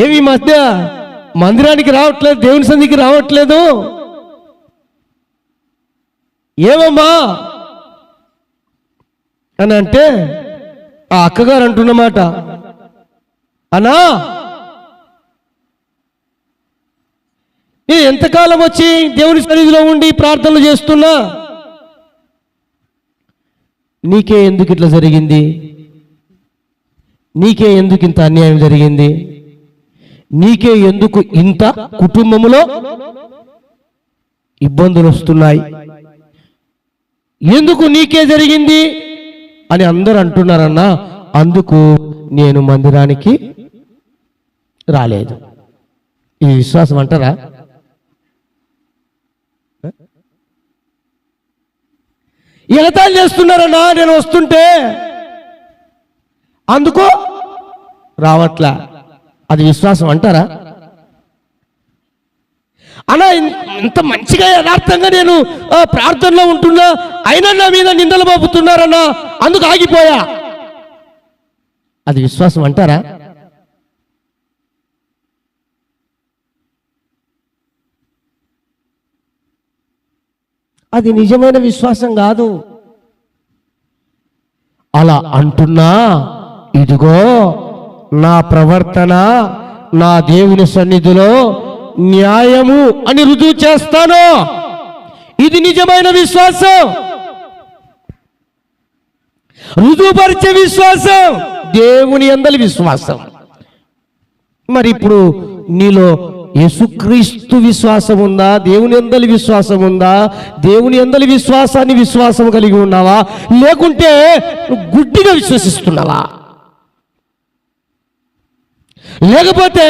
ఏమి మధ్య మందిరానికి రావట్లేదు, దేవుని సన్నిధికి రావట్లేదు, ఏమమ్మా అని అంటే ఆ అక్కగారు అంటున్నమాట, అన్నా నేను ఎంతకాలం వచ్చి దేవుని సన్నిధిలో ఉండి ప్రార్థనలు చేస్తున్నా, నీకే ఎందుకు ఇట్లా జరిగింది, నీకే ఎందుకు ఇంత అన్యాయం జరిగింది, నీకే ఎందుకు ఇంత కుటుంబంలో ఇబ్బందులు వస్తున్నాయి, ఎందుకు నీకే జరిగింది అని అందరూ అంటున్నారన్నా, అందుకు నేను మందిరానికి రాలేదు. ఈ విశ్వాసం అంటారా? ఎగతాళి చేస్తున్నారన్నా నేను వస్తుంటే, అందుకో రావట్లా. అది విశ్వాసం అంటారా? అలా ఇంత మంచిగా యథార్థంగా నేను ప్రార్థనలో ఉంటున్నా, అయినా నా మీద నిందలు మోపుతున్నారన్నా, అందుకు ఆగిపోయా. అది విశ్వాసం అంటారా? అది నిజమైన విశ్వాసం కాదు. అలా అంటున్నా, ఇదిగో నా ప్రవర్తన నా దేవుని సన్నిధిలో న్యాయము అని రుజువు చేస్తాను. ఇది నిజమైన విశ్వాసం, రుజువుపరిచే విశ్వాసం, దేవుని యందలి విశ్వాసం. మరి ఇప్పుడు నీలో యేసుక్రీస్తు విశ్వాసం ఉందా? దేవుని యందలి విశ్వాసం ఉందా? దేవుని యందలి విశ్వాసాన్ని విశ్వాసం కలిగి ఉన్నావా, లేకుంటే గుడ్డిగా విశ్వసిస్తున్నావా? లేకపోతే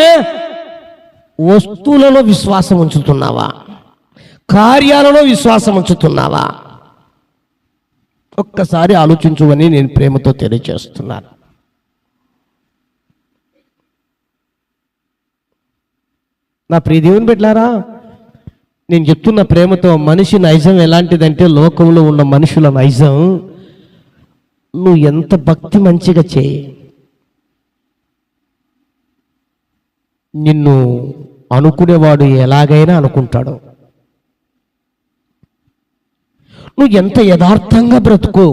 వస్తువులలో విశ్వాసం ఉంచుతున్నావా, కార్యాలలో విశ్వాసం ఉంచుతున్నావా? ఒక్కసారి ఆలోచించువని నేను ప్రేమతో తెలియజేస్తున్నాను. నా ప్రియ దేవుని బిడ్డలారా, నేను చెప్తున్న ప్రేమతో, మనిషి నైజం ఎలాంటిదంటే, లోకంలో ఉన్న మనుషుల నైజం, నువ్వు ఎంత భక్తి మంచిగా చేయి, నిన్ను అనుకునేవాడు ఎలాగైనా అనుకుంటాడు. నువ్వు ఎంత యథార్థంగా బ్రతుకు,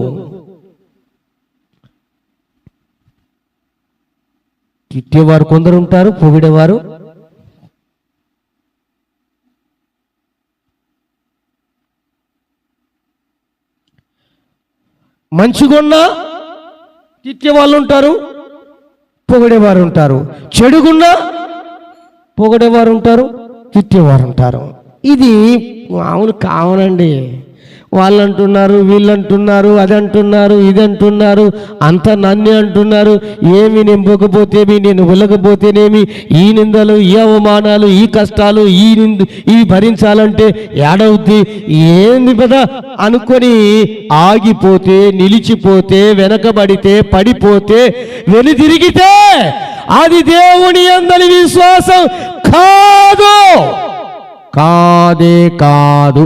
తిట్టేవారు కొందరు ఉంటారు, పొగిడేవారు. మంచిగున్నా తిట్టేవాళ్ళు ఉంటారు, పొగిడేవారు ఉంటారు. చెడుగున్నా పొగిడేవారు ఉంటారు, తిట్టేవారు ఉంటారు. ఇది మామూలు కామనండి. వాళ్ళు అంటున్నారు, వీళ్ళు అంటున్నారు, అది అంటున్నారు, ఇది అంటున్నారు, అంతా నన్నే అంటున్నారు. ఏమి నేను పోకపోతేమి, నేను వెళ్ళకపోతేనేమి, ఈ నిందలు, ఈ అవమానాలు, ఈ కష్టాలు, ఈ భరించాలంటే ఏడవుద్ది, ఏంది కదా అనుకొని ఆగిపోతే, నిలిచిపోతే, వెనకబడితే, పడిపోతే, వెనుదిరిగితే అది దేవుని యందలి విశ్వాసం కాదు, కాదే కాదు.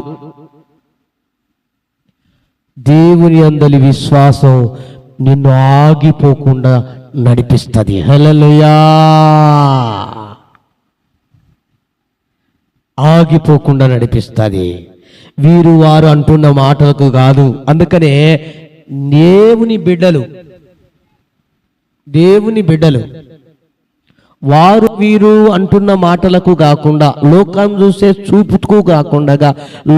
దేవుని యందలి విశ్వాసం నిన్ను ఆగిపోకుండా నడిపిస్తుంది. హల్లెలూయా. ఆగిపోకుండా నడిపిస్తుంది. వీరు వారు అంటున్న మాటలకు కాదు. అందుకనే దేవుని బిడ్డలు వారు వీరు అంటున్న మాటలకు కాకుండా, లోకం చూసే చూపుకు కాకుండా,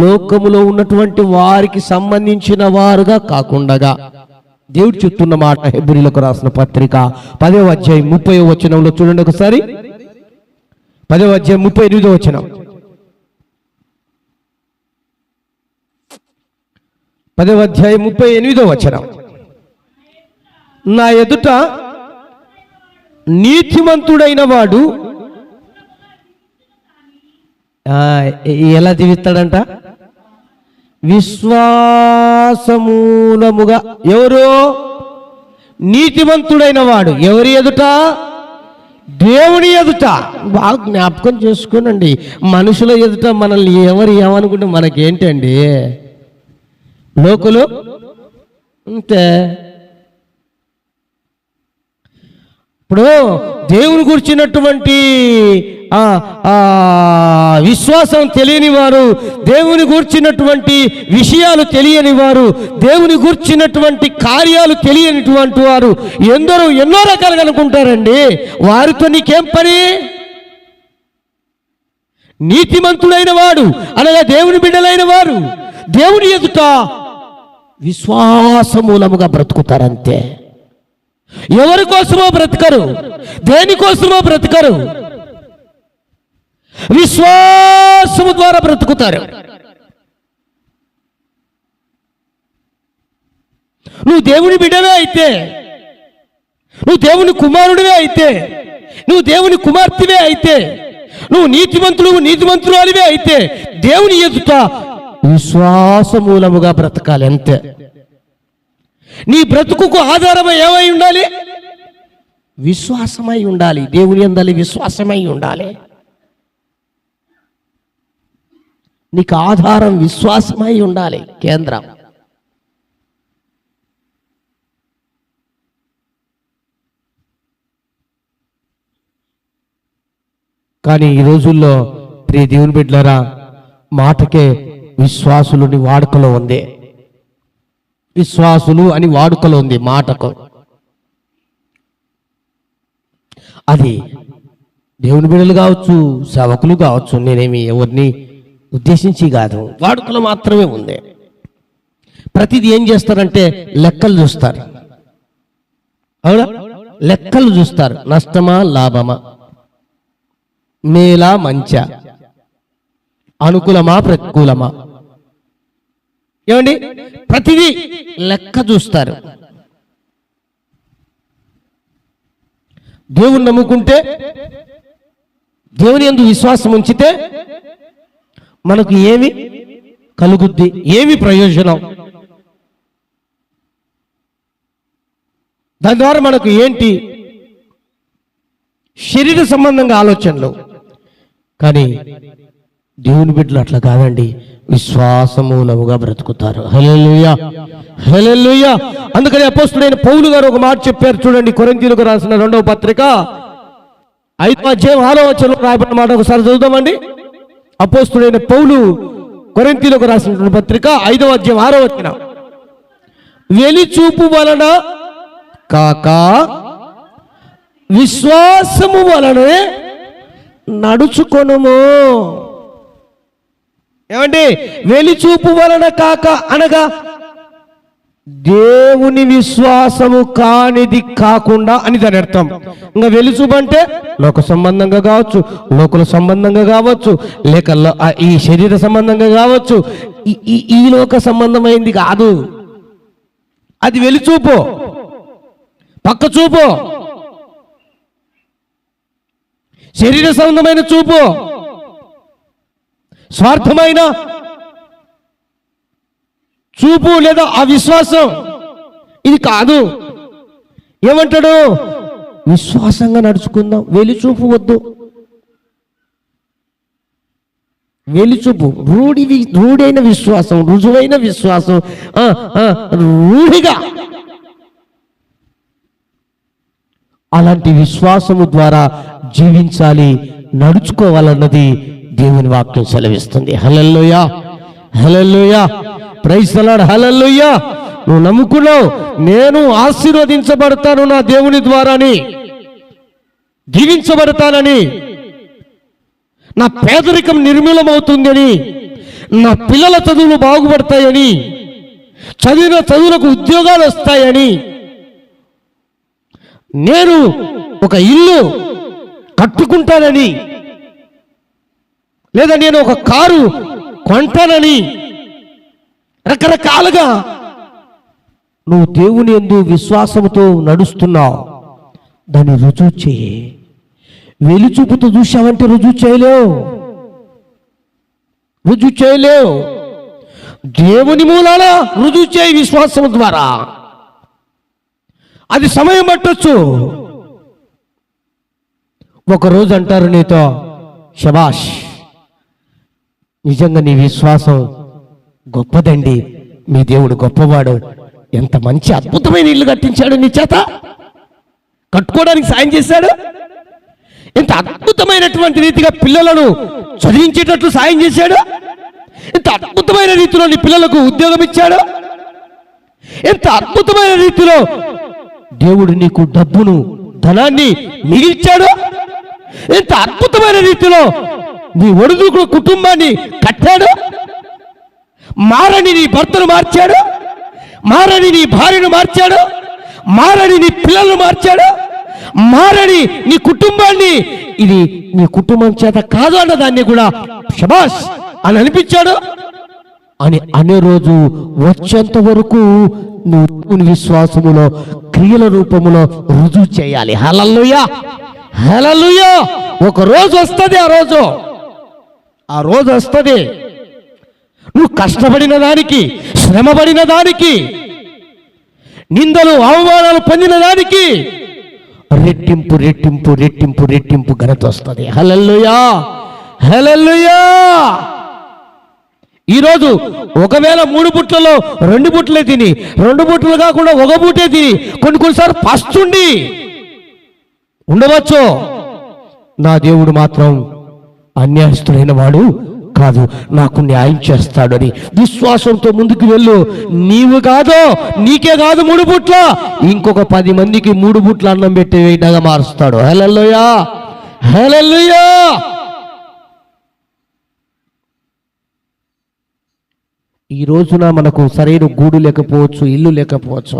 లోకములో ఉన్నటువంటి వారికి సంబంధించిన వారుగా కాకుండా, దేవుడు చెప్తున్న మాట హెబ్రీయులకు రాసిన పత్రిక 10వ అధ్యాయం 30వ వచనంలో చూడండి ఒకసారి. 10వ అధ్యాయం 38వ వచనం. 10వ అధ్యాయం 38వ వచనం. నా ఎదుట నీతిమంతుడైన వాడు ఎలా జీవిస్తాడంట? విశ్వాసమూలముగా. ఎవరు? నీతిమంతుడైన వాడు. ఎవరి ఎదుట? దేవుని ఎదుట. బాగా జ్ఞాపకం చేసుకోనండి. మనుషుల ఎదుట మనల్ని ఎవరు ఏమనుకుంటే మనకేంటండి? లోకులు అంతే. ఇప్పుడు దేవుని గురించినటువంటి విశ్వాసం తెలియని వారు, దేవుని గూర్చినటువంటి విషయాలు తెలియని వారు, దేవుని గూర్చినటువంటి కార్యాలు తెలియనిటువంటి వారు ఎన్నో రకాలుగా అనుకుంటారండి. వారితో నీకేం పని? నీతిమంతుడైన వాడు అనగా దేవుని బిడ్డలైన వారు దేవుని ఎదుట విశ్వాసమూలముగా బ్రతుకుతారంతే. ఎవరి కోసమో బ్రతకరు, దేనికోసమో బ్రతకరు, విశ్వాసము ద్వారా బ్రతుకుతారు. నువ్వు దేవుని బిడ్డవే అయితే, నువ్వు దేవుని కుమారుడివే అయితే, నువ్వు దేవుని కుమార్తెవే అయితే, నువ్వు నీతిమంతురాలివే అయితే దేవుని ఎదుట విశ్వాసమూలముగా బ్రతకాలి అంతే. నీ బ్రతుకుకు ఆధారమై ఏమై ఉండాలి? విశ్వాసమై ఉండాలి. దేవుని యందు విశ్వాసమై ఉండాలి. నీకు ఆధారం విశ్వాసమై ఉండాలి. కేంద్రం కానీ ఈ రోజుల్లో ప్రియ దేవుని బిడ్డలారా, మాటకే విశ్వాసులని వాడుకలో ఉంది. విశ్వాసులు అని వాడుకలో ఉంది మాటకు. అది దేవుని బిడ్డలు కావచ్చు, సేవకులు కావచ్చు, నేనేమి ఎవరిని ఉద్దేశించి కాదు, వాడుకలో మాత్రమే ఉంది. ప్రతిదీ ఏం చేస్తారంటే లెక్కలు చూస్తారు. అవునా? లెక్కలు చూస్తారు. నష్టమా లాభమా, మేలా మంచా, అనుకూలమా ప్రతికూలమా, ఏమండి ప్రతిదీ లెక్క చూస్తారు. దేవుని నమ్ముకుంటే, దేవుని యందు విశ్వాసం ఉంచితే మనకు ఏమి కలుగుద్ది, ఏమి ప్రయోజనం, దాని ద్వారా మనకు ఏంటి శరీర సంబంధంగా ఆలోచనలు. కానీ దేవుని బిడ్డలు అట్లా కాదండి, విశ్వాసమూలముగా బ్రతుకుతారు. హల్లెలూయా, హల్లెలూయా. అందుకని అపోస్తలుడైన పౌలు గారు ఒక మాట చెప్పారు చూడండి, కొరింథీయులకు రాసిన 2వ పత్రిక 5వ అధ్యాయం 6వ వచనంలో రాయబడిన మాట ఒకసారి చదువుదామండి. అపోస్తలుడైన పౌలు కొరింథీయులకు రాసిన పత్రిక 5వ అధ్యాయం 6వ వచనం, వెలిచూపు వలన కాక విశ్వాసము వలనే నడుచుకొనుము. ఏమండి? వెలిచూపు వలన కాక అనగా దేవుని విశ్వాసము కానిది కాకుండా అని దాని అర్థం. ఇంకా వెలిచూపు అంటే లోక సంబంధంగా కావచ్చు, లోకుల సంబంధంగా కావచ్చు, లేక ఈ శరీర సంబంధంగా కావచ్చు, ఈ లోక సంబంధమైంది కాదు. అది వెలిచూపు, పక్క చూపు, శరీర సంబంధమైన చూపు, స్వార్థమైన చూపు లేదా అవిశ్వాసం, ఇది కాదు. ఏమంటాడు? విశ్వాసంగా నడుచుకుందాం, వెలిచూపు వద్దు. వెలిచూపు రూఢైన విశ్వాసం, రుజువైన విశ్వాసం, రూఢిగా అలాంటి విశ్వాసము ద్వారా జీవించాలి, నడుచుకోవాలన్నది దేవుని వాక్యం సెలవిస్తుంది. హల్లెలూయా, హల్లెలూయా, ప్రైజ్ ది లార్డ్, హల్లెలూయా. నువ్వు నమ్ముకున్నావు, నేను ఆశీర్వదించబడతాను నా దేవుని ద్వారాని, దీవించబడతానని, నా పేదరికం నిర్మూలమవుతుందని, నా పిల్లల చదువులు బాగుపడతాయని, చదివిన చదువులకు ఉద్యోగాలు వస్తాయని, నేను ఒక ఇల్లు కట్టుకుంటానని, లేదా నేను ఒక కారు కొంటానని, రకరకాలుగా నువ్వు దేవుని యందు విశ్వాసముతో నడుస్తున్నావు. దాన్ని రుజువు చేయి. వెలిచూపుతో చూసావంటే రుజువు చేయలేవు, రుజువు చేయలేవు. దేవుని మూలాన రుజువు చేయి విశ్వాసము ద్వారా. అది సమయం పట్టొచ్చు. ఒకరోజు అంటారు నీతో, శబాష్, నిజంగా నీ విశ్వాసం గొప్పదండి, మీ దేవుడు గొప్పవాడు, ఎంత మంచి అద్భుతమైన ఇల్లు కట్టించాడు నీ చేత కట్టుకోవడానికి సాయం చేశాడు. ఇంత అద్భుతమైనటువంటి రీతిగా పిల్లలను చదివించేటట్లు సాయం చేశాడు. ఇంత అద్భుతమైన రీతిలో నీ పిల్లలకు ఉద్యోగం ఇచ్చాడు. ఇంత అద్భుతమైన రీతిలో దేవుడు నీకు డబ్బును, ధనాన్ని మిగిల్చాడు. ఇంత అద్భుతమైన రీతిలో నీ ఒడిదుడుకుల కుటుంబాన్ని కట్టాడు. మారని నీ భర్తను మార్చాడు, మారని నీ భార్యను మార్చాడు, మారని నీ పిల్లలను మార్చాడు, మారని నీ కుటుంబాన్ని, ఇది నీ కుటుంబం చేత కాదు అన్న దాన్ని కూడా శబాష్ అని అనిపించాడు అని అనే రోజు వచ్చేంత వరకు నువ్వు విశ్వాసములో క్రియల రూపములో రుజువు చేయాలి. హల్లెలూయా, హల్లెలూయా. ఒక రోజు వస్తుంది, ఆ రోజు వస్తుంది. నువ్వు కష్టపడిన దానికి, శ్రమపడిన దానికి, నిందలు అవమానాలు పొందిన దానికి రెట్టింపు రెట్టింపు రెట్టింపు రెట్టింపు ఘనత వస్తుంది. హల్లెలూయా, హల్లెలూయా. ఈరోజు ఒకవేళ 3 బుట్లలో 2 బుట్టలే తిని, 2 బుట్టలు కాకుండా 1 బుట్టే తిని కొన్నిసార్లు పస్తుండి ఉండవచ్చు. నా దేవుడు మాత్రం అన్యాయస్తుడైన వాడు కాదు, నాకు న్యాయం చేస్తాడని విశ్వాసంతో ముందుకు వెళ్ళు. నీవు కాదు, నీకే కాదు 3 బుట్ల, ఇంకొక 10 మందికి 3 బుట్ల అన్నం పెట్టి వేయగా మారుస్తాడు. హల్లెలూయా, హల్లెలూయా. ఈ రోజున మనకు సరైన గూడు లేకపోవచ్చు, ఇల్లు లేకపోవచ్చు.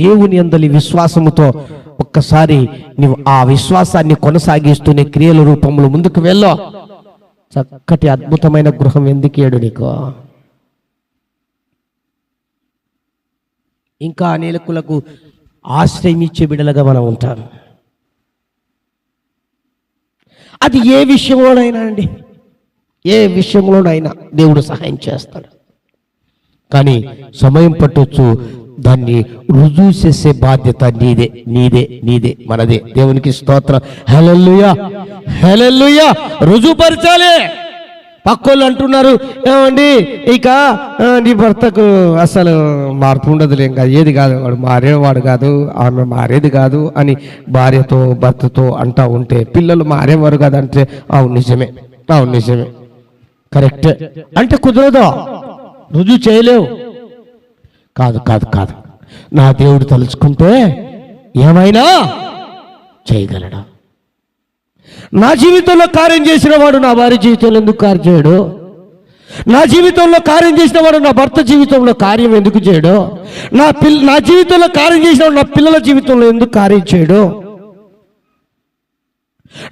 దేవుని యందలి విశ్వాసముతో ఒక్కసారి నువ్వు ఆ విశ్వాసాన్ని కొనసాగిస్తూనే క్రియల రూపంలో ముందుకు వెళ్ళో. చక్కటి అద్భుతమైన గృహం ఎందుకేడు నీకు. ఇంకా అనేకులకు ఆశ్రయం ఇచ్చే బిడ్డలుగా మనం ఉంటాం. అది ఏ విషయంలోనైనా అండి, ఏ విషయంలోనైనా దేవుడు సహాయం చేస్తాడు. కానీ సమయం పట్టొచ్చు, దాన్ని రుజువు చేసే బాధ్యత నీదే, నీదే, నీదే, మనదే. దేవునికి స్తోత్రం. హల్లెలూయా, హల్లెలూయా. రుజువుపరచాలి. పక్కోళ్ళు అంటున్నారు, ఏమండి ఇక నీ భర్తకు అసలు మార్పు ఉండదులే, ఇంకా ఏది కాదు, వాడు మారేవాడు కాదు, ఆమె మారేది కాదు అని భార్యతో భర్తతో అంటా ఉంటే, పిల్లలు మారేవారు కాదంటే అవును నిజమే, అవును నిజమే, కరెక్ట్ అంటే కుదరదు, రుజువు చేయలేవు. కాదు కాదు కాదు, నా దేవుడు తలుచుకుంటే ఏమైనా చేయగలడా? నా జీవితంలో కార్యం చేసిన వాడు నా భార్య జీవితంలో ఎందుకు కార్యం చేయడు? నా జీవితంలో కార్యం చేసిన వాడు నా భర్త జీవితంలో కార్యం ఎందుకు చేయడు? నా జీవితంలో కార్యం చేసిన వాడు నా పిల్లల జీవితంలో ఎందుకు కార్యం చేయడు?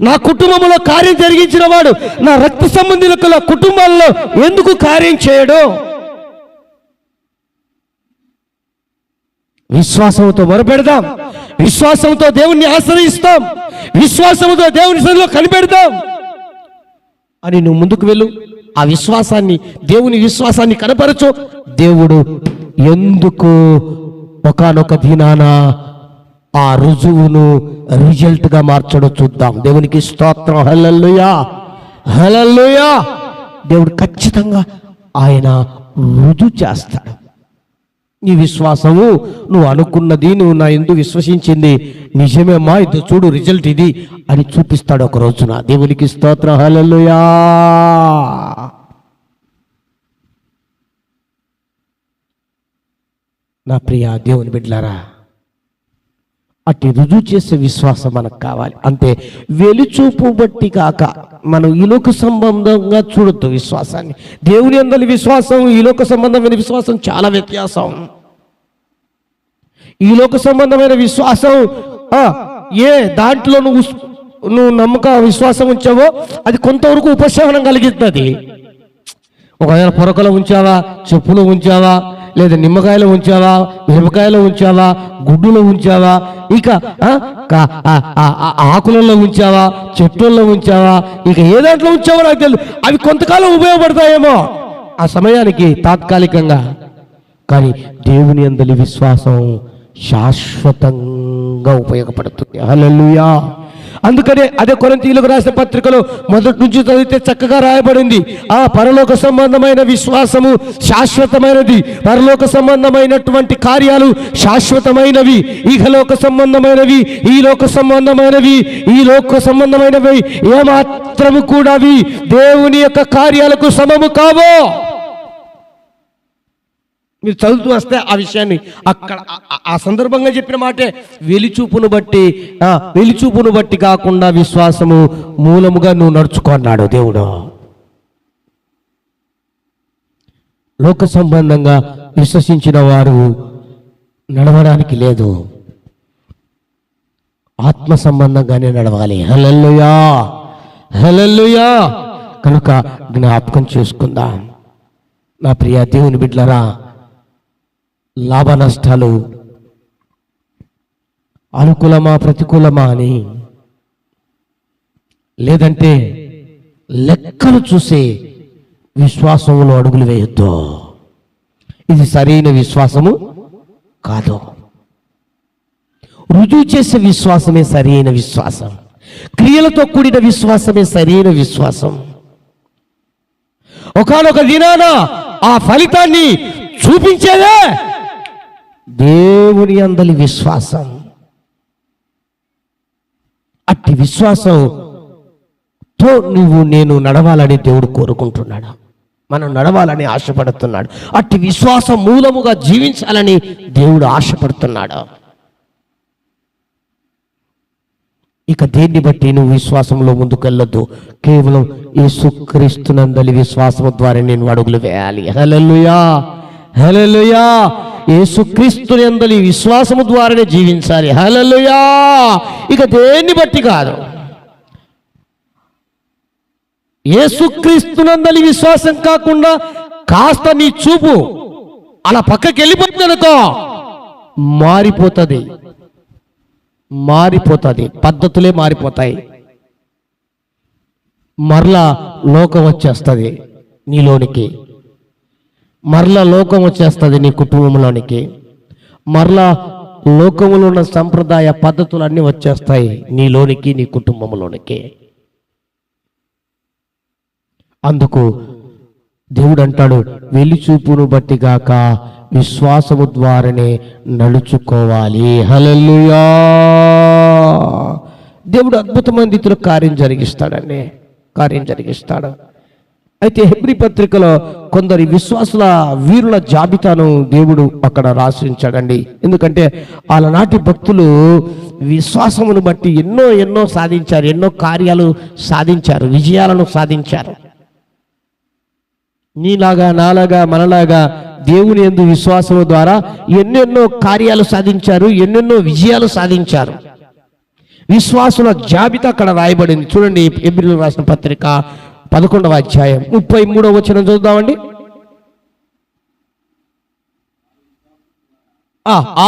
నా కుటుంబంలో కార్యం జరిగించిన వాడు నా రక్త సంబంధికుల కుటుంబాల్లో ఎందుకు కార్యం చేయడు? విశ్వాసంతో మొరపెడదాం, విశ్వాసంతో దేవుణ్ణి ఆశ్రయిస్తాం, విశ్వాసంతో దేవుని సన్నిధిలో కనిపెడదాం అని నువ్వు ముందుకు వెళ్ళు. ఆ విశ్వాసాన్ని, దేవుని విశ్వాసాన్ని కనపరచు. దేవుడు ఎందుకు ఒకానొక దినాన ఆ రుజువును రిజల్ట్గా మార్చడం చూద్దాం. దేవునికి స్తోత్రం. హల్లెలూయా, హల్లెలూయా. దేవుడు ఖచ్చితంగా ఆయన రుజువు చేస్తాడు. నీ విశ్వాసము, నువ్వు అనుకున్నది, నువ్వు నా యందు విశ్వసించింది నిజమేమ్మా, ఇది చూడు రిజల్ట్ ఇది అని చూపిస్తాడు ఒక రోజున. దేవునికి స్తోత్రం. హల్లెలూయా. నా ప్రియ దేవుని బిడ్డలారా, అట్టి రుజువు చేసే విశ్వాసం మనకు కావాలి. అంతే, వెలుచూపు బట్టి కాక మనం ఈ లోక సంబంధంగా చూడొద్దు విశ్వాసాన్ని. దేవుని యందలి విశ్వాసం, ఈ లోక సంబంధమైన విశ్వాసం చాలా వ్యత్యాసం. ఈ లోక సంబంధమైన విశ్వాసం ఏ దాంట్లో నువ్వు నమ్మక విశ్వాసం ఉంచావో అది కొంతవరకు ఉపశమనం కలిగిస్తుంది. ఒకవేళ పొరకలో ఉంచావా, చెప్పులో ఉంచావా, లేదా నిమ్మకాయలో ఉంచావా, మిరపకాయలో ఉంచావా, గుడ్డులో ఉంచావా, ఇక ఆకులలో ఉంచావా, చెట్టుల్లో ఉంచావా, ఇక ఏ దాంట్లో ఉంచావో నాకు తెలియదు. అవి కొంతకాలం ఉపయోగపడతాయేమో ఆ సమయానికి, తాత్కాలికంగా. కానీ దేవుని యందలి విశ్వాసం శాశ్వతంగా ఉపయోగపడుతుంది. హల్లెలూయా. అందుకనే అదే కొరింథీయులకు రాసిన పత్రికలో మొదటి నుంచి చదివితే చక్కగా రాయబడింది. ఆ పరలోక సంబంధమైన విశ్వాసము శాశ్వతమైనది, పరలోక సంబంధమైనటువంటి కార్యాలు శాశ్వతమైనవి, ఇహలోక సంబంధమైనవి, ఈ లోక సంబంధమైనవి, ఈ లోక సంబంధమైనవి ఏమాత్రము కూడా అవి దేవుని యొక్క కార్యాలకు సమము కావో. మీరు చదువుతూ వస్తే ఆ విషయాన్ని అక్కడ ఆ సందర్భంగా చెప్పిన మాటే, వెలిచూపును బట్టి కాకుండా విశ్వాసము మూలముగా నువ్వు నడుచుకున్నాడు దేవుడు. లోక సంబంధంగా విశ్వసించిన వారు నడవడానికి లేదు, ఆత్మ సంబంధంగానే నడవాలి. హల్లెలూయా, హల్లెలూయా. కనుక జ్ఞాపకం చేసుకుందాం నా ప్రియ దేవుని బిడ్డలారా. లాభ నష్టాలు అనుకూలమా ప్రతికూలమా అని, లేదంటే లెక్కలు చూసే విశ్వాసంలో అడుగులు వేయొద్దు. ఇది సరైన విశ్వాసము కాదు. రుజువు చేసే విశ్వాసమే సరైన విశ్వాసం, క్రియలతో కూడిన విశ్వాసమే సరైన విశ్వాసం. ఒకానొక దినాన ఆ ఫలితాన్ని చూపించేదే దేవుని యందలి విశ్వాసం. అట్టి విశ్వాసంతో నేను నడవాలని దేవుడు కోరుకుంటున్నాడు, మనం నడవాలని ఆశపడుతున్నాడు. అట్టి విశ్వాసం మూలముగా జీవించాలని దేవుడు ఆశపడుతున్నాడు. ఇక దేన్ని బట్టి నువ్వు విశ్వాసంలో ముందుకెళ్ళొద్దు, కేవలం యేసుక్రీస్తునందలి విశ్వాసము ద్వారా నేను అడుగులు వేయాలి. హల్లెలూయా, హల్లెలూయా. యేసుక్రీస్తునందలి విశ్వాసము ద్వారానే జీవించాలి. హల్లెలూయా. ఇక దేన్ని బట్టి కాదు. యేసుక్రీస్తునందలి విశ్వాసం కాకుండా కాస్త నీ చూపు అలా పక్కకి వెళ్ళిపోతుందనుకో, మారిపోతుంది, పద్ధతులే మారిపోతాయి. మరలా లోకం వచ్చేస్తుంది నీలోనికి, మరలా లోకం వచ్చేస్తుంది నీ కుటుంబంలోనికి, మరలా లోకములో ఉన్న సంప్రదాయ పద్ధతులన్నీ వచ్చేస్తాయి నీలోనికి, నీ కుటుంబంలోనికి. అందుకు దేవుడు అంటాడు, వెలిచూపును బట్టి గాక విశ్వాసము ద్వారానే నడుచుకోవాలి. హల్లెలూయా. దేవుడు అద్భుతమైన రీతిలో కార్యం జరిగిస్తాడు. అయితే హెబ్రీ పత్రికలో కొందరి విశ్వాసుల వీరుల జాబితాను దేవుడు అక్కడ రాసించాడండి. ఎందుకంటే ఆలనాటి భక్తులు విశ్వాసమును బట్టి ఎన్నో సాధించారు, ఎన్నో కార్యాలు సాధించారు, విజయాలను సాధించారు. నీలాగా నాలాగా మనలాగా దేవుని యందు విశ్వాసము ద్వారా ఎన్నెన్నో కార్యాలు సాధించారు, ఎన్నెన్నో విజయాలు సాధించారు. విశ్వాసుల జాబితా అక్కడ రాయబడింది. చూడండి, హెబ్రీయులకు రాసిన పత్రిక 11వ అధ్యాయం 33వ వచనం చూద్దామండి.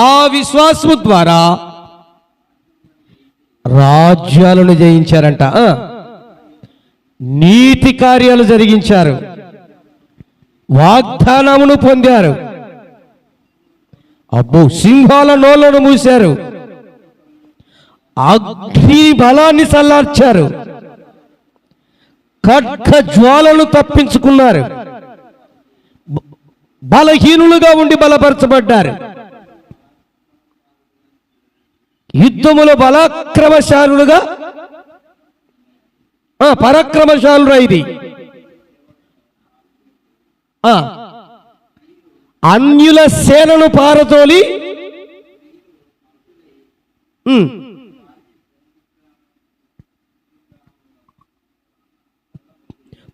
ఆ విశ్వాసము ద్వారా రాజ్యాలను జయించారంట, నీతి కార్యాలు జరిగించారు, వాగ్దానమును పొందారు, సింహాల నోళ్లను మూశారు, అగ్ని బలాన్ని చల్లార్చారు, ఖడ్గ జ్వాలను తప్పించుకున్నారు, బలహీనులుగా ఉండి బలపరచబడ్డారు, యుద్ధములో పరాక్రమశాలురా. ఇది అన్యుల సేనను పారతోలి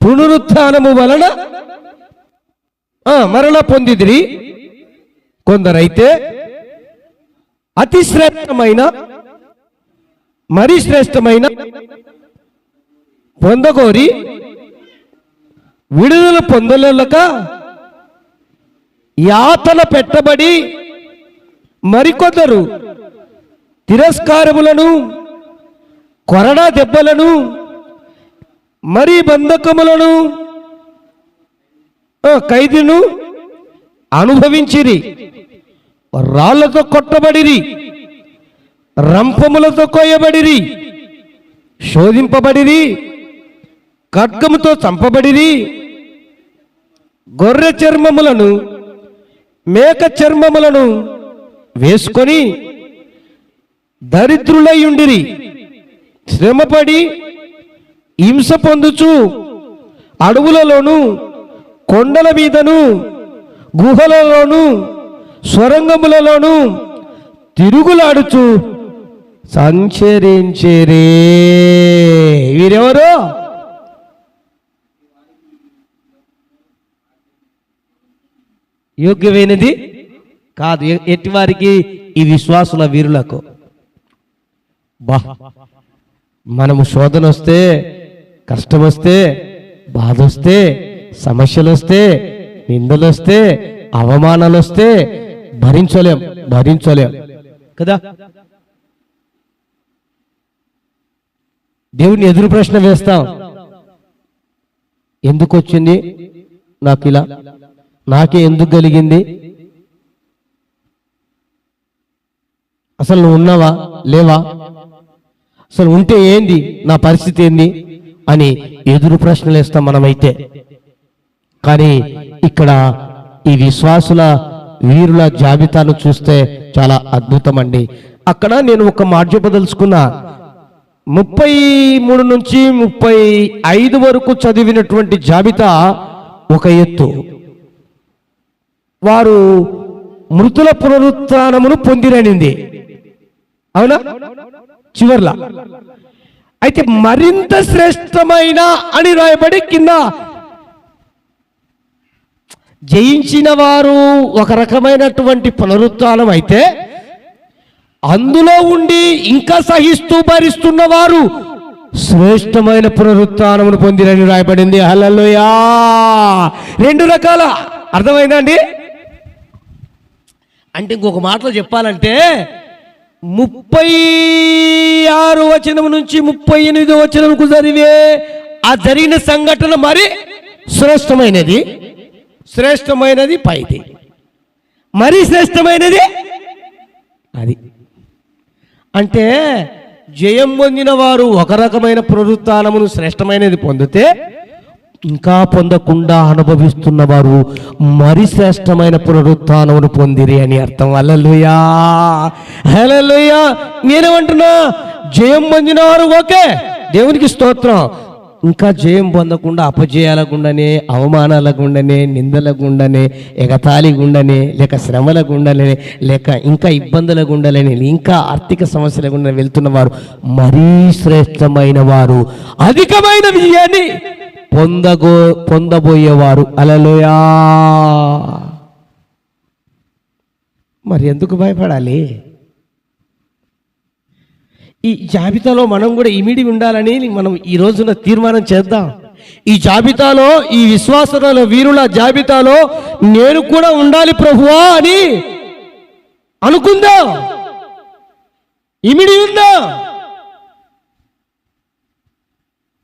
పునరుత్థానము వలన మరణ పొందిదిరి. కొందరైతే అతి శ్రేష్టమైన మరి శ్రేష్టమైన పొందగోరి విడుదల పొందలేక యాతన పెట్టబడి, మరికొందరు తిరస్కారములను, కొరడా దెబ్బలను, మరి బంధకములను, ఖైదును అనుభవించిరి, రాళ్లతో కొట్టబడిరి, రంపములతో కోయబడిరి, శోధింపబడిరి, ఖడ్గముతో చంపబడిరి, గొర్రె చర్మములను మేక చర్మములను వేసుకొని దరిద్రులై ఉండిరి, శ్రమపడి హింస పొందుచు అడవులలోను కొండల మీదను గుహలలోను స్వరంగములలోను తిరుగులాడుచు సంచరించేరే. వీరెవరు? యోగ్యమైనది కాదు. ఎట్టివారికి? ఈ విశ్వాసుల వీరులకు. బా, మనము శోధన వస్తే, కష్టం వస్తే, బాధ వస్తే, సమస్యలు వస్తే, నిందలు వస్తే, అవమానాలు వస్తే భరించలేం కదా. దేవుని ఎదురు ప్రశ్న వేస్తాం, ఎందుకు వచ్చింది నాకు ఇలా, నాకే ఎందుకు కలిగింది, అసలు నువ్వు ఉన్నావా లేవా, అసలు ఉంటే ఏంది, నా పరిస్థితి ఏంది అని ఎదురు ప్రశ్నలు వేస్తాం మనమైతే. కానీ ఇక్కడ ఈ విశ్వాసుల వీరుల జాబితాను చూస్తే చాలా అద్భుతం అండి. అక్కడ నేను ఒక మాట చెప్పదలుచుకున్నా. 33 నుంచి 35 వరకు చదివినటువంటి జాబితా ఒక ఎత్తు. వారు మృతుల పునరుత్థానమును పొందిరనింది, అవునా? చివర్లా అయితే మరింత శ్రేష్టమైన అని రాయబడి కింద జయించిన వారు ఒక రకమైనటువంటి పునరుత్థానం అయితే, అందులో ఉండి ఇంకా సహిస్తూ భరిస్తున్న వారు శ్రేష్టమైన పునరుత్థానమును పొందిరని రాయబడింది. హల్లెలూయా. 2 రకాల. అర్థమైందండి? అంటే ఇంకొక మాటలో చెప్పాలంటే 36 వచనం నుంచి 38 వచనంకు ఆ జరిగిన సంఘటన మరి శ్రేష్టమైనది పైది, మరి శ్రేష్టమైనది అది. అంటే జయం పొందిన వారు ఒక రకమైన పునరుత్థానమును శ్రేష్టమైనది పొందితే, ఇంకా పొందకుండా అనుభవిస్తున్న వారు మరి శ్రేష్టమైన పునరుత్థానమును పొందిరి అని అర్థం. హల్లెలూయా, హల్లెలూయా. నేనేమంటున్నా, జయం పొందిన వారు ఓకే, దేవునికి స్తోత్రం. ఇంకా జయం పొందకుండా అపజయాల గుండనే, అవమానాల గుండనే, నిందల గుండనే, ఎగతాళి గుండనే, లేక శ్రమల గుండనే, లేక ఇంకా ఇబ్బందుల గుండలని, ఇంకా ఆర్థిక సమస్యల గుండా వెళ్తున్న వారు మరీ శ్రేష్టమైన వారు, అధికమైన విజయాన్ని పొందబోయేవారు. హల్లెలూయా. మరి ఎందుకు భయపడాలి? ఈ జాబితాలో మనం కూడా ఇమిడి ఉండాలని మనం ఈ రోజున తీర్మానం చేద్దాం. ఈ జాబితాలో, ఈ విశ్వాసుల వీరుల జాబితాలో నేను కూడా ఉండాలి ప్రభువా అని అనుకుందాం. ఇమిడి ఉందా?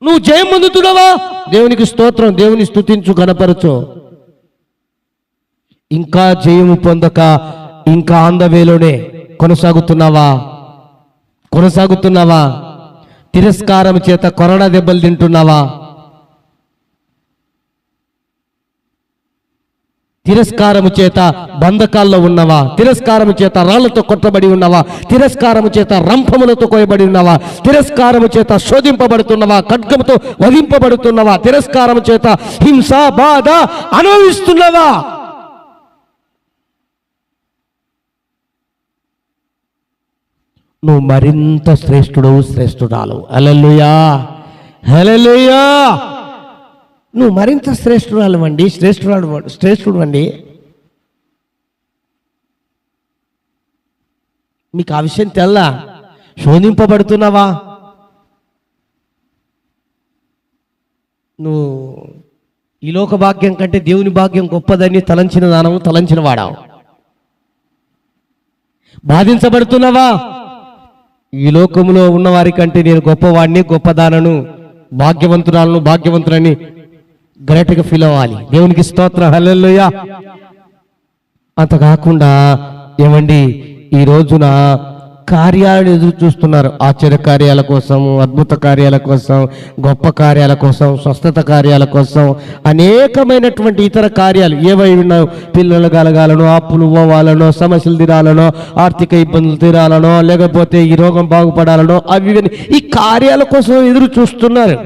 నువ్వు జయం పొందుతున్నావా? దేవునికి స్తోత్రం, దేవుని స్తుతించు, గణపరచు. ఇంకా జయము పొందక ఇంకా ఆందవేలోనే కొనసాగుతున్నావా? తిరస్కారం చేత కొరడా దెబ్బలు తింటున్నావా? తిరస్కారము చేత బంధకాల్లో ఉన్నవా? తిరస్కారము చేత రాళ్లతో కొట్టబడి ఉన్నవా? తిరస్కారము చేత రంపములతో కోయబడి ఉన్నవా? తిరస్కారము చేత శోధింపబడుతున్నవా? ఖడ్గముతో వధింపబడుతున్నవా? తిరస్కారము చేత హింస, బాధ అనుభవిస్తున్నవా? నువ్వు మరింత శ్రేష్ఠురాలు. హల్లెలూయా, హల్లెలూయా. నువ్వు మరింత శ్రేష్ఠుడు అండి. మీకు ఆ విషయం తెల్లా? శోధింపబడుతున్నావా? నువ్వు ఈ లోక భాగ్యం కంటే దేవుని భాగ్యం గొప్పదని తలంచిన దానము, తలంచిన వాడావు. బాధించబడుతున్నావా? ఈ లోకములో ఉన్నవారి కంటే నేను గొప్పవాడిని, గొప్పదానను, భాగ్యవంతులని గ్రేట్గా ఫీల్ అవ్వాలి. దేవునికి స్తోత్రం, హల్లెలూయా. అంత కాకుండా ఏమండి, ఈ రోజున కార్యాలను ఎదురు చూస్తున్నారు. ఆశ్చర్య కార్యాల కోసం, అద్భుత కార్యాల కోసం, గొప్ప కార్యాల కోసం, స్వస్థత కార్యాల కోసం, అనేకమైనటువంటి ఇతర కార్యాలు ఏవై ఉన్నాయో, పిల్లలు కలగాలనో, అప్పులు పోవాలనో, సమస్యలు తీరాలనో, ఆర్థిక ఇబ్బందులు తీరాలనో, లేకపోతే ఈ రోగం బాగుపడాలనో, అవి ఈ కార్యాల కోసం ఎదురు చూస్తున్నారు.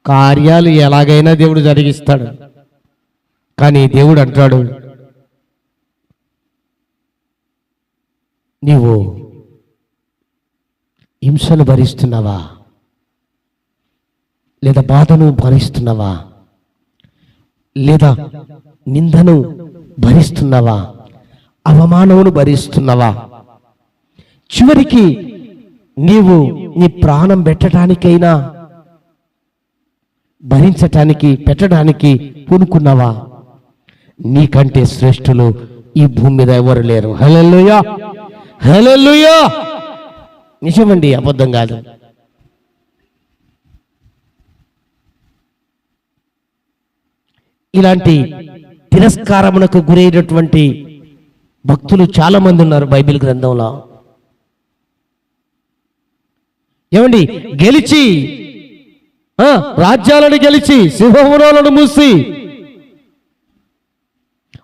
కార్యాలు ఎలాగైనా దేవుడు జరిగిస్తాడు. కానీ దేవుడు అంటాడు, నీవు హింసను భరిస్తున్నావా, లేదా బాధను భరిస్తున్నావా, లేదా నిందను భరిస్తున్నావా, అవమానమును భరిస్తున్నావా, చివరికి నీవు నీ ప్రాణం పెట్టడానికైనా భరించటానికి పెట్టడానికి పూనుకున్నావా? నీకంటే శ్రేష్ఠులు ఈ భూమి మీద ఎవరు లేరు. హల్లెలూయా, హల్లెలూయా. నిజమండి, అబద్ధం కాదు. ఇలాంటి తిరస్కారమునకు గురైనటువంటి భక్తులు చాలా మంది ఉన్నారు బైబిల్ గ్రంథంలో. ఏమండి, గెలిచి రాజ్యాలను గెలిచి సింహములను మూసి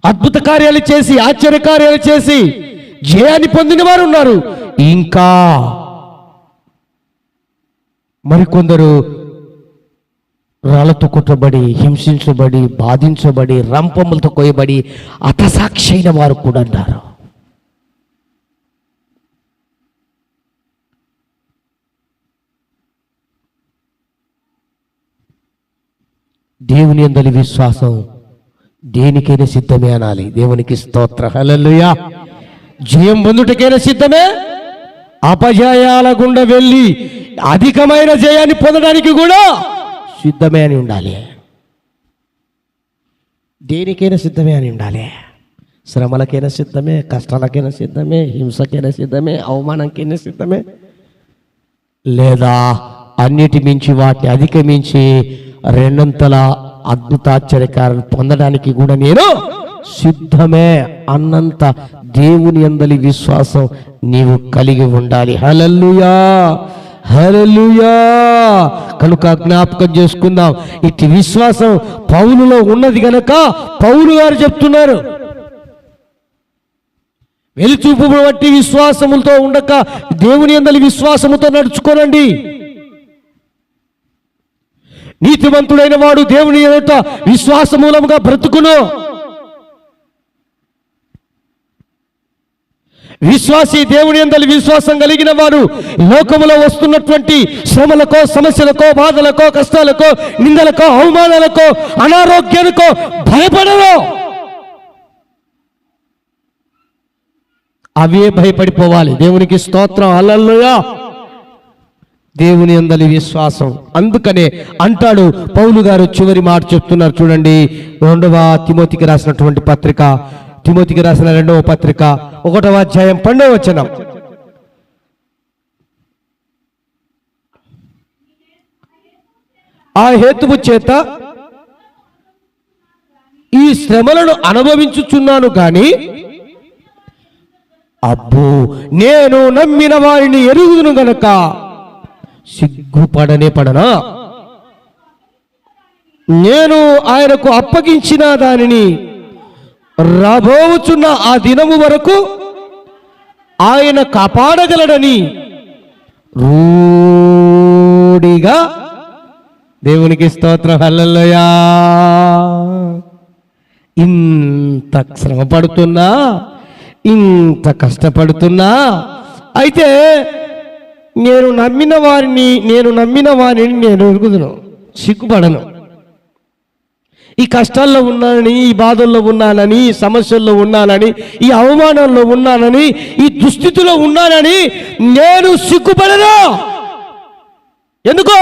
అద్భుత కార్యాలు చేసి ఆశ్చర్య కార్యాలు చేసి జయాన్ని పొందిన వారు ఉన్నారు. ఇంకా మరికొందరు రాళ్లతో కొట్టబడి, హింసించబడి, బాధించబడి, రంపములతో కోయబడి హతసాక్షి అయిన వారు కూడా ఉన్నారు. దేవుని యందలి విశ్వాసం దేనికైనా సిద్ధమే అనాలి. దేవునికి స్తోత్ర. హల్లెలూయా. జయం పొందుటకైనా సిద్ధమే, అపజయాల గుండా వెళ్ళి అధికమైన జయాన్ని పొందడానికి కూడా సిద్ధమే అని ఉండాలి. దేనికైనా సిద్ధమే అని ఉండాలి. శ్రమలకైనా సిద్ధమే, కష్టాలకైనా సిద్ధమే, హింసకైనా సిద్ధమే, అవమానానికైనా సిద్ధమే, లేదా అన్నిటి మించి వాటిని అధిగమించి రెండంతల అద్భుత ఆశ్చర్యకాలను పొందడానికి కూడా నేను సిద్ధమే అన్నంత దేవుని యందలి విశ్వాసం నీవు కలిగి ఉండాలి. హల్లెలూయా, హల్లెలూయా. కనుక జ్ఞాపకం చేసుకుందాం, ఇట్టి విశ్వాసం పౌలులో ఉన్నది గనక పౌలు గారు చెప్తున్నారు, వెలిచూపు బట్టి విశ్వాసములతో ఉండక దేవుని యందలి విశ్వాసముతో నడుచుకోనండి. నీతిమంతుడైన వాడు దేవుని ఎదుట విశ్వాస మూలముగా బ్రతుకును. విశ్వాసి దేవుని యందలి విశ్వాసం కలిగిన వారు లోకములో వస్తున్నటువంటి శ్రమలకో, సమస్యలకో, బాధలకో, కష్టాలకో, నిందలకో, అవమానాలకో, అనారోగ్యానికో భయపడరు. అవే భయపడిపోవాలి. దేవునికి స్తోత్రం. హల్లెలూయా. దేవుని యందలి విశ్వాసం. అందుకనే అంటాడు పౌలు గారు, చివరి మాట చెప్తున్నారు చూడండి. 2వ తిమోతికి రాసినటువంటి పత్రిక, తిమోతికి రాసిన 2వ పత్రిక 1వ అధ్యాయం 12వ వచనం. ఆ హేతువు చేత ఈ శ్రమలను అనుభవించుచున్నాను గాని అబ్బో నేను నమ్మిన వారిని ఎరుగుదును గనక సిగ్గుపడనే పడనా. నేను ఆయనకు అప్పగించిన దానిని రాబోచున్న ఆ దినము వరకు ఆయన కాపాడగలడని రూఢిగా. దేవునికి స్తోత్రం. హల్లెలూయా. ఇంత శ్రమ పడుతున్నా, ఇంత కష్టపడుతున్నా, అయితే నేను నమ్మిన వారిని నేను ఎరుగుదును, సిగ్గుపడను. ఈ కష్టాల్లో ఉన్నానని, ఈ బాధల్లో ఉన్నానని, ఈ సమస్యల్లో ఉన్నానని, ఈ అవమానంలో ఉన్నానని, ఈ దుస్థితిలో ఉన్నానని నేను సిగ్గుపడను. ఎందుకో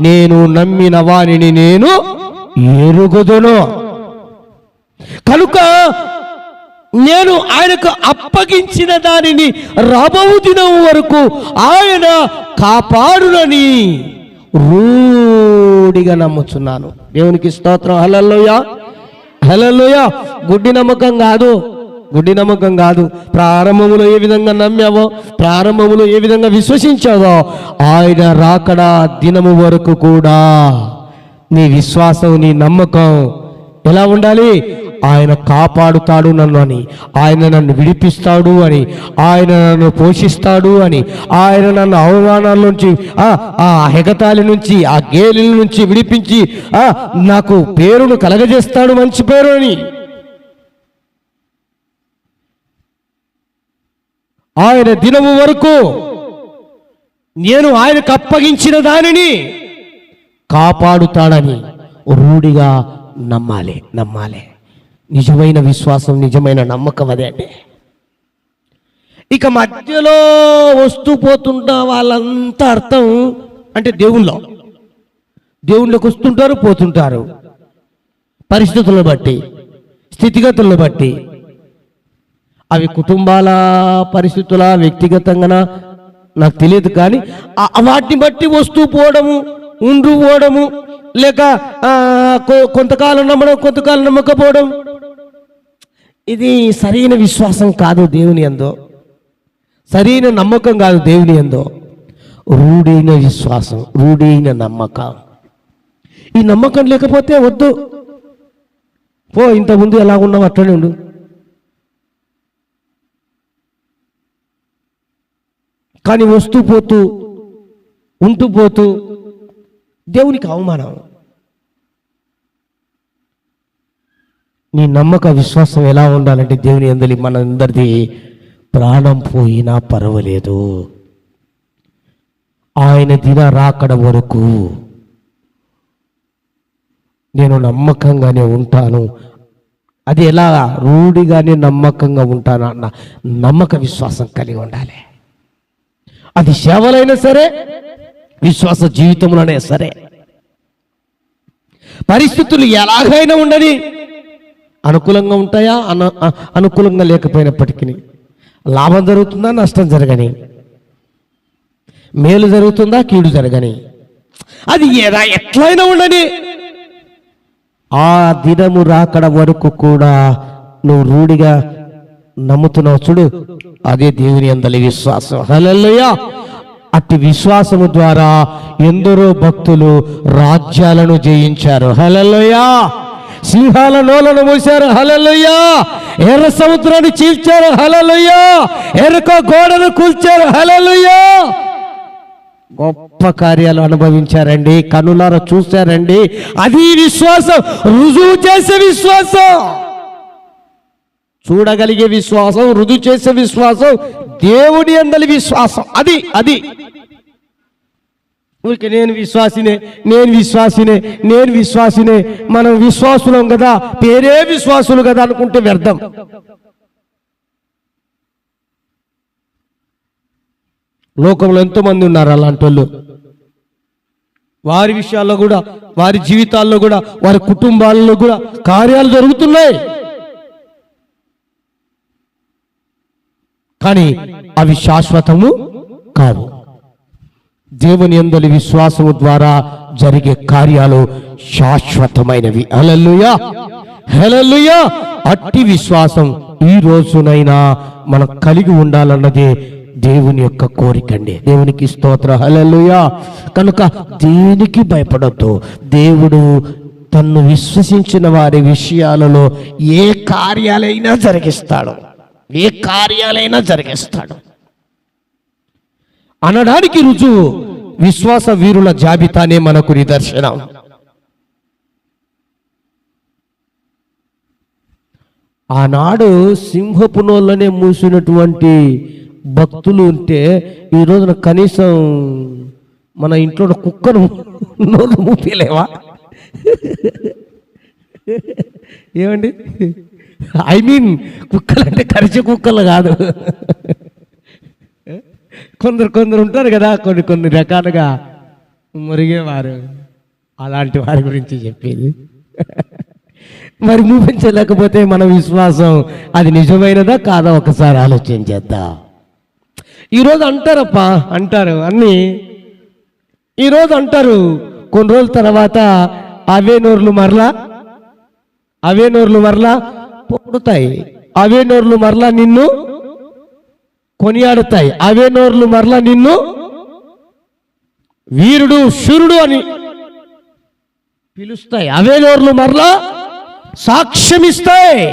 నేను నమ్మిన వారిని నేను ఎరుగుదును. కనుక నేను ఆయనకు అప్పగించిన దానిని రాబో దినం వరకు ఆయన కాపాడునని రూఢిగా నమ్ముచున్నాను. దేవునికి స్తోత్రం. హల్లెలూయా, హల్లెలూయా. గుడ్డి నమ్మకం కాదు, గుడ్డి నమ్మకం కాదు. ప్రారంభములో ఏ విధంగా నమ్మావో, ప్రారంభములో ఏ విధంగా విశ్వసించావో, ఆయన రాకడా దినము వరకు కూడా నీ విశ్వాసం, నీ నమ్మకం ఎలా ఉండాలి? ఆయన కాపాడుతాడు నన్ను అని, ఆయన నన్ను విడిపిస్తాడు అని, ఆయన నన్ను పోషిస్తాడు అని, ఆయన నన్ను అవమానాల నుంచి, ఆ హెగతాలి నుంచి, ఆ గేలిల నుంచి విడిపించి నాకు పేరును కలగజేస్తాడు, మంచి పేరు అని. ఆయన దినము వరకు నేను ఆయనకు అప్పగించిన దానిని కాపాడుతాడని రూఢిగా నమ్మాలి. నిజమైన విశ్వాసం, నిజమైన నమ్మకం అదే అండి. ఇక మధ్యలో వస్తూ పోతుంట వాళ్ళంతా అర్థం అంటే దేవుళ్ళకి వస్తుంటారు, పోతుంటారు, పరిస్థితులను బట్టి, స్థితిగతులను బట్టి. అవి కుటుంబాల పరిస్థితుల, వ్యక్తిగతంగా నాకు తెలియదు, కానీ వాటిని బట్టి వస్తూ పోవడము, పోవడము, లేక కొంతకాలం నమ్మడం, కొంతకాలం నమ్మకపోవడం, ఇది సరైన విశ్వాసం కాదు దేవుని యందు, సరైన నమ్మకం కాదు దేవుని యందు. రూఢైన విశ్వాసం, రూఢైన నమ్మకం. ఈ నమ్మకం లేకపోతే వద్దు, పో, ఇంతకుముందు ఎలా ఉన్నావు అట్లనే ఉండు. కానీ వస్తూ పోతూ, ఉంటూ పోతూ దేవునికి అవమానం. నీ నమ్మక విశ్వాసం ఎలా ఉండాలంటే దేవుని యందు మనందరిది ప్రాణం పోయినా పర్వాలేదు, ఆయన దిన రాకడ వరకు నేను నమ్మకంగానే ఉంటాను. అది ఎలా? రూఢిగానే నమ్మకంగా ఉంటాను అన్న నమ్మక విశ్వాసం కలిగి ఉండాలి. అది సేవలైనా సరే, విశ్వాస జీవితంలోనే సరే. పరిస్థితులు ఎలాగైనా ఉండని, అనుకూలంగా ఉంటాయా, అనుకూలంగా లేకపోయినప్పటికీ, లాభం జరుగుతుందా, నష్టం జరగని, మేలు జరుగుతుందా, కీడు జరగని, అది ఎట్లయినా ఉండని, ఆ దినము రాకడ వరకు కూడా నువ్వు రూఢిగా నమ్ముతున్నావు చూడు, అదే దేవుని యందలి విశ్వాసం. హల్లెలూయా. అట్టి విశ్వాసము ద్వారా ఎందరో భక్తులు రాజ్యాలను జయించారు. హల్లెలూయా. సింహాల నోలను మూశారు. హల్లెలూయా. ఎర్ర సముద్రాన్ని చీల్చారు. హల్లెలూయా. ఎరుకో గోడను కూల్చారు. హల్లెలూయా. గొప్ప కార్యాలు అనుభవించారండి, కనులారా చూశారండి. అది విశ్వాసం, రుజువు చేసే విశ్వాసం, చూడగలిగే విశ్వాసం, రుజువు చేసే విశ్వాసం, దేవుడి యందలి విశ్వాసం. అది ఊరికి నేను విశ్వాసినే, మనం విశ్వాసులం కదా, పేరే విశ్వాసులు కదా అనుకుంటే వ్యర్థం. లోకంలో ఎంతోమంది ఉన్నారు అలాంటి వాళ్ళు. వారి విషయాల్లో కూడా, వారి జీవితాల్లో కూడా, వారి కుటుంబాల్లో కూడా కార్యాలు జరుగుతున్నాయి, కానీ అవి శాశ్వతము కావు. దేవుని యందలి విశ్వాసము ద్వారా జరిగే కార్యాలు శాశ్వతమైనవి. హల్లెలూయా. హల్లెలూయా. అట్టి విశ్వాసం ఈ రోజునైనా మనం కలిగి ఉండాలన్నదే దేవుని యొక్క కోరికండి. దేవునికి స్తోత్రం. హల్లెలూయా. కనుక దేనికి భయపడొద్దు. దేవుడు తన్ను విశ్వసించిన వారి విషయాలలో ఏ కార్యాలైనా జరిగిస్తాడు అనడానికి రుజువు విశ్వాస వీరుల జాబితానే మనకు నిదర్శనం. ఆనాడు సింహపు నోళ్ళనే మూసినటువంటి భక్తులు ఉంటే, ఈ రోజున కనీసం మన ఇంట్లో కుక్కను నోళ్ళు మూపిలేవా? ఏమండి? కుక్కలంటే కరిచే కుక్కలు కాదు. కొందరు ఉంటారు కదా, కొన్ని రకాలుగా మురిగేవారు, అలాంటి వారి గురించి చెప్పేది. మరి మూపించలేకపోతే మన విశ్వాసం అది నిజమైనదా కాదా ఒకసారి ఆలోచన చేద్దాం. ఈరోజు అంటారు అన్నీ, ఈరోజు అంటారు, కొన్ని రోజుల తర్వాత అవే నోర్లు మరలా పొడుతాయి. అవే నోర్లు మరలా నిన్ను కొనియాడుతాయి. అవే నోర్లు మరలా నిన్ను వీరుడు శూరుడు అని పిలుస్తాయి. అవే నోర్లు మరలా సాక్ష్యమిస్తాయి.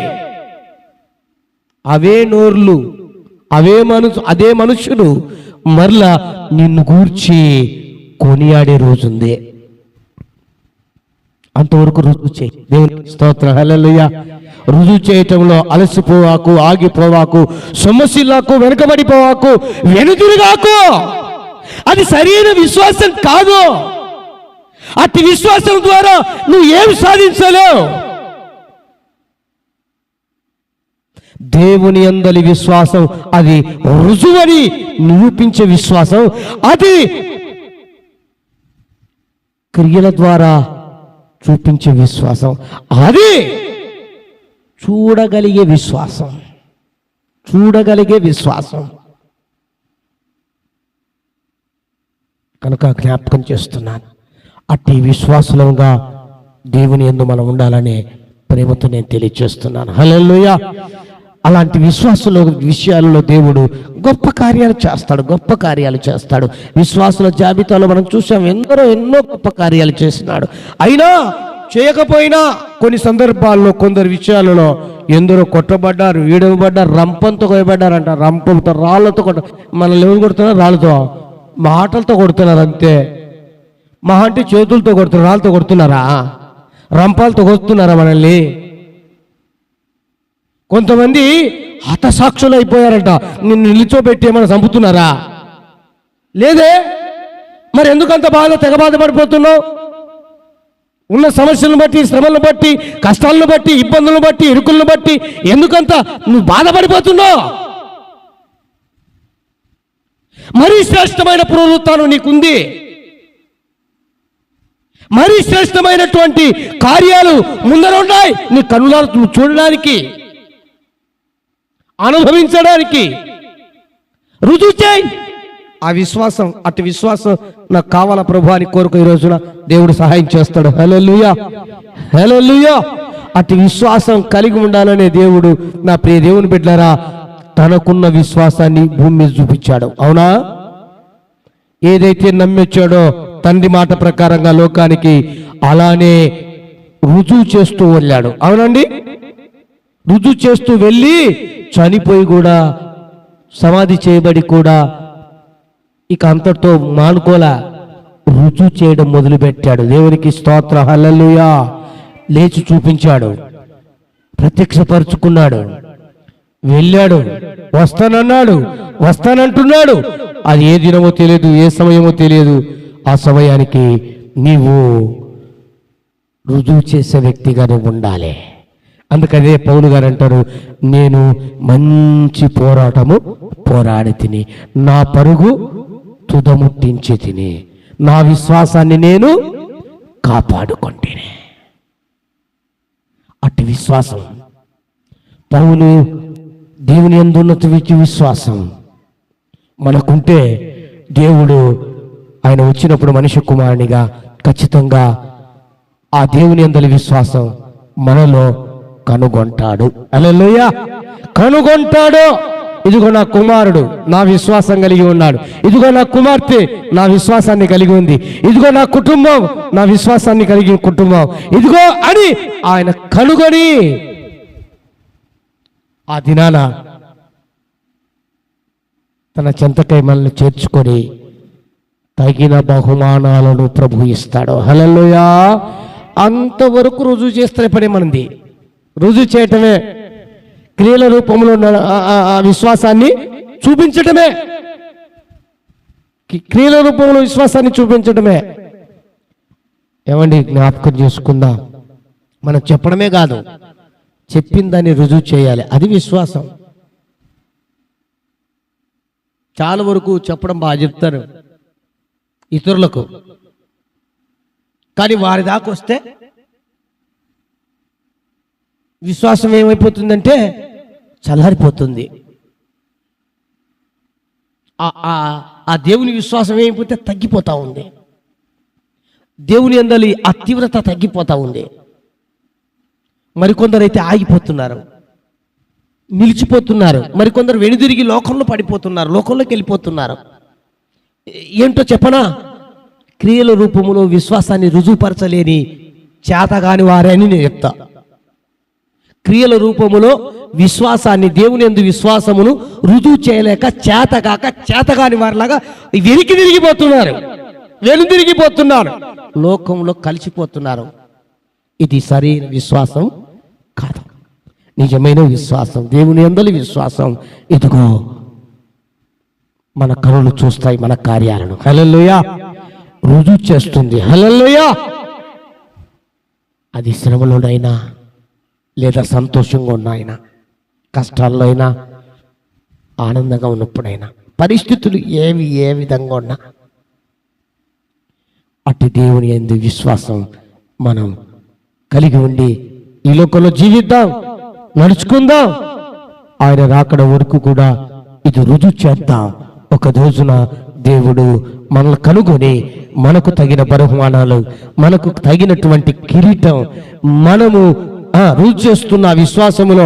అవే నోర్లు, అదే మనుషుడు మరలా నిన్ను గూర్చి కొనియాడే రోజుంది. అంతవరకు రుజువు చేయి. దేవుని స్తోత్రం, హల్లెలూయా. రుజువు చేయటంలో అలసిపోవాకు, ఆగిపోవాకు, సొమ్మసిల్లాకు, వెనుకబడిపోవాకు, వెనుదిరుగాకు. అది సరైన విశ్వాసం కాదు. అట్టి విశ్వాసం ద్వారా నువ్వు ఏమి సాధించలేవు. దేవుని యందలి విశ్వాసం అది రుజువని నిరూపించే విశ్వాసం, అది క్రియల ద్వారా చూపించే విశ్వాసం, అది చూడగలిగే విశ్వాసం. కనుక జ్ఞాపకం చేస్తున్నాను, అట్టి విశ్వాసులంగా దేవుని యందు మనం ఉండాలనే ప్రేమతో నేను తెలియజేస్తున్నాను. హల్లెలూయా. అలాంటి విషయాలలో దేవుడు గొప్ప కార్యాలు చేస్తాడు. విశ్వాసుల జాబితాలో మనం చూసాం, ఎన్నో గొప్ప కార్యాలు చేసినాడు. అయినా చేయకపోయినా కొన్ని సందర్భాల్లో కొందరు విషయాలలో ఎందరో కొట్టబడ్డారు, వీడవబడ్డారు, రంపంతో కొయ్యబడ్డారంట. రంపంతో, రాళ్లతో మనల్ని ఎవరు కొడుతున్నారు? రాళ్ళతో, మాటలతో కొడుతున్నారు అంతే. మహా అంటే చేతులతో కొడుతున్నారు, రాళ్ళతో కొడుతున్నారా? రంపాలతో కొడుతున్నారా మనల్ని? కొంతమంది హతసాక్షులు అయిపోయారంట. నిన్ను నిల్చోబెట్టి ఏమైనా చంపుతున్నారా? లేదే. మరి ఎందుకంత తెగ బాధపడిపోతున్నావు? ఉన్న సమస్యలను బట్టి, శ్రమలను బట్టి, కష్టాలను బట్టి, ఇబ్బందులను బట్టి, ఇరుకులను బట్టి ఎందుకంత నువ్వు బాధపడిపోతున్నావు? మరీ శ్రేష్టమైన పునరుత్థానం నీకుంది. మరీ శ్రేష్టమైనటువంటి కార్యాలు ముందర ఉన్నాయి. నీ కన్నులారా చూడడానికి, అనుభవించడానికి. రుజువు చేయి ఆ విశ్వాసం. అటు విశ్వాసం నాకు కావాలా ప్రభు అని కోరుకు ఈ రోజున దేవుడు సహాయం చేస్తాడు. హల్లెలూయా, హల్లెలూయా. అటు విశ్వాసం కలిగి ఉండాలనే దేవుడు, నా ప్రియ దేవుని బిడ్డలారా, తనకున్న విశ్వాసాన్ని భూమి మీద చూపించాడు. అవునా? ఏదైతే నమ్మొచ్చాడో తండ్రి మాట ప్రకారంగా లోకానికి, అలానే రుజువు చేస్తూ వెళ్ళాడు. అవునండి, రుజువు చేస్తూ వెళ్ళి చనిపోయి కూడా, సమాధి చేయబడి కూడా ఇక అంతటితో మానుకోలా, రుజువు చేయడం మొదలుపెట్టాడు. దేవునికి స్తోత్రం, హల్లెలూయా. లేచి చూపించాడు, ప్రత్యక్షపరుచుకున్నాడు, వెళ్ళాడు, వస్తానంటున్నాడు. అది ఏ దినమో తెలియదు, ఏ సమయమో తెలియదు. ఆ సమయానికి నీవు రుజువు చేసే వ్యక్తిగానే ఉండాలి. అందుకనే పౌలు గారు అంటారు, నేను మంచి పోరాటము పోరాడి తిని, నా పరుగు తుదముట్టించి తిని, నా విశ్వాసాన్ని నేను కాపాడుకుంటేనే. అట్టి విశ్వాసం పౌలు దేవుని యందు ఉన్నత విశ్వాసం మనకుంటే, దేవుడు ఆయన వచ్చినప్పుడు మనిషి కుమారునిగా ఖచ్చితంగా ఆ దేవుని యందలి విశ్వాసం మనలో కనుగొంటాడు. హల్లెలూయా, కనుగొంటాడు. ఇదిగో నా కుమారుడు నా విశ్వాసం కలిగి ఉన్నాడు, ఇదిగో నా కుమార్తె నా విశ్వాసాన్ని కలిగి ఉంది, ఇదిగో నా కుటుంబం నా విశ్వాసాన్ని కలిగిన కుటుంబం, ఇదిగో అని ఆయన కనుగొని ఆ దినాన తన చెంతకై మనల్ని చేర్చుకొని తగిన బహుమానాలను ప్రభు ఇస్తాడు. హల్లెలూయా. అంతవరకు రుజువు చేస్తే పని మనది. రుజువు చేయటమే, క్రియల రూపంలో ఆ విశ్వాసాన్ని చూపించటమే, క్రియల రూపంలో విశ్వాసాన్ని చూపించటమే. ఏమండి, జ్ఞాపకం చేసుకుందాం, మనం చెప్పడమే కాదు, చెప్పిన దాన్ని రుజువు చేయాలి. అది విశ్వాసం. చాలా వరకు చెప్పడం బాగా చెప్తారు ఇతరులకు, కానీ వారి దాకా వస్తే విశ్వాసం ఏమైపోతుందంటే చల్లారిపోతుంది. ఆ దేవుని విశ్వాసం ఏమైపోతే తగ్గిపోతా ఉంది. దేవుని యందలి ఆ తీవ్రత తగ్గిపోతా ఉంది. మరికొందరైతే ఆగిపోతున్నారు. నిలిచిపోతున్నారు, మరికొందరు వెనుదిరిగి లోకంలో పడిపోతున్నారు, లోకంలోకి వెళ్ళిపోతున్నారు. ఏంటో చెప్పనా? క్రియల రూపములో విశ్వాసాన్ని రుజువుపరచలేని చేతగాని వారని నేను చెప్తా. క్రియల రూపములో విశ్వాసాన్ని, దేవుని యందు విశ్వాసమును రుజువు చేయలేక చేతగాని వారిలాగా వెనక్కి తిరిగిపోతున్నారు, వెనుదిరిగిపోతున్నారు, లోకంలో కలిసిపోతున్నారు. ఇది సరైన విశ్వాసం కాదు. నిజమైన విశ్వాసం, దేవుని యందు విశ్వాసం, ఇదిగో మన కనులు చూస్తాయి మన కార్యాలను. హల్లెలూయా. రుజువు చేస్తుంది. హల్లెలూయా. అది శ్రమలోనైనా లేదా సంతోషంగా ఉన్నాయినా, కష్టాల్లో అయినా, ఆనందంగా ఉన్నప్పుడైనా, పరిస్థితులు ఏ విధంగా ఉన్నా అట్టి దేవుని యందు విశ్వాసం మనం కలిగి ఉండి ఈ లోకంలో జీవిద్దాం, నడుచుకుందాం. ఆయన రాకడ వరకు కూడా ఇది రుజువు చేద్దాం. ఒక రోజున దేవుడు మనల్ని కనుగొని మనకు తగిన బహుమానాలు, మనకు తగినటువంటి కిరీటం మనము రుజువు చేస్తున్న విశ్వాసములో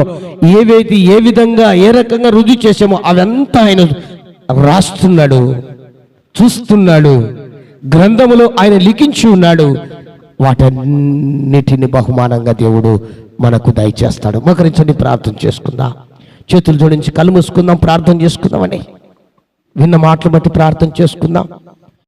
ఏ విధంగా ఏ రకంగా రుజువు చేసామో అవంతా ఆయన రాస్తున్నాడు, చూస్తున్నాడు, గ్రంథములో ఆయన లిఖించి ఉన్నాడు. వాటన్నిటిని బహుమానంగా దేవుడు మనకు దయచేస్తాడు. మోకరించండి, ప్రార్థన చేసుకుందాం. చేతులు జోడించి కళ్ళు మూసుకుందాం, ప్రార్థన చేసుకుందామని. విన్న మాటలు బట్టి ప్రార్థన చేసుకుందాం.